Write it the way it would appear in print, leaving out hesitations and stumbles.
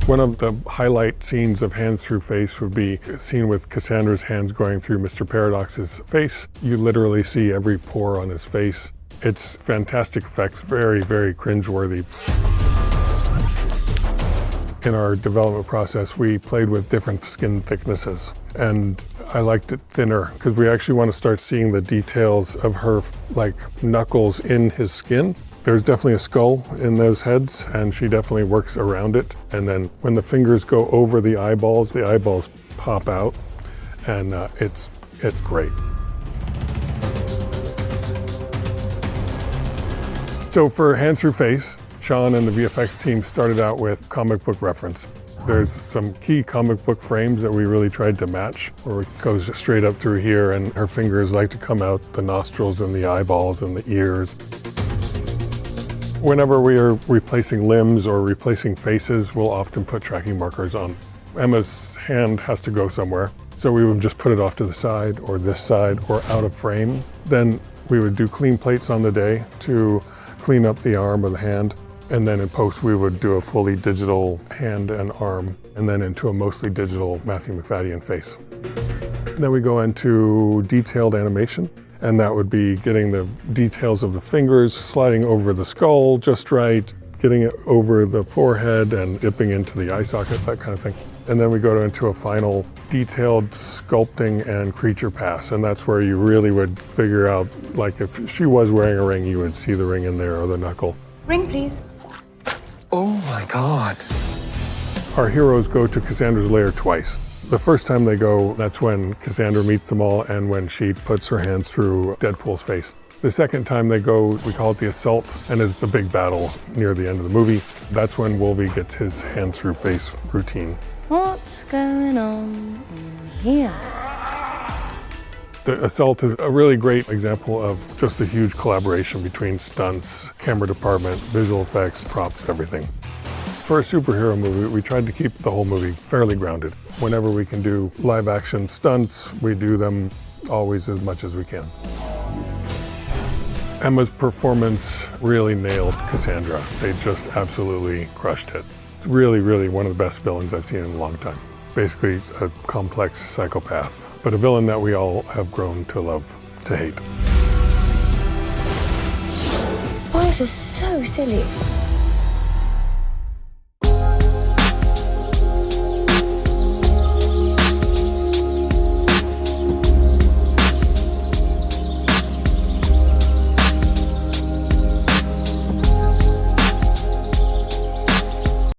One of the highlight scenes of Hands Through Face would be a scene with Cassandra's hands going through Mr. Paradox's face. You literally see every pore on his face. It's fantastic effects, very, very cringeworthy. In our development process, we played with different skin thicknesses, and I liked it thinner because we actually want to start seeing the details of her like knuckles in his skin. There's definitely a skull in those heads, and she definitely works around it. And then when the fingers go over the eyeballs pop out, and it's great. So for Hands Through Face, Sean and the VFX team started out with comic book reference. There's some key comic book frames that we really tried to match, where it goes straight up through here, and her fingers like to come out the nostrils and the eyeballs and the ears. Whenever we are replacing limbs or replacing faces, we'll often put tracking markers on. Emma's hand has to go somewhere, so we would just put it off to the side or this side or out of frame. Then we would do clean plates on the day to clean up the arm or the hand. And then in post, we would do a fully digital hand and arm, and then into a mostly digital Matthew McFadden face. Then we go into detailed animation, and that would be getting the details of the fingers, sliding over the skull just right, getting it over the forehead and dipping into the eye socket, that kind of thing. And then we go into a final detailed sculpting and creature pass, and that's where you really would figure out, like if she was wearing a ring, you would see the ring in there or the knuckle. Ring, please. Oh my God. Our heroes go to Cassandra's lair twice. The first time they go, that's when Cassandra meets them all and when she puts her hands through Deadpool's face. The second time they go, we call it the assault, and it's the big battle near the end of the movie. That's when Wolvie gets his hands through face routine. What's going on in here? The assault is a really great example of just a huge collaboration between stunts, camera department, visual effects, props, everything. For a superhero movie, we tried to keep the whole movie fairly grounded. Whenever we can do live action stunts, we do them always as much as we can. Emma's performance really nailed Cassandra. They just absolutely crushed it. It's really, really one of the best villains I've seen in a long time. Basically a complex psychopath, but a villain that we all have grown to love, to hate. Boys are so silly.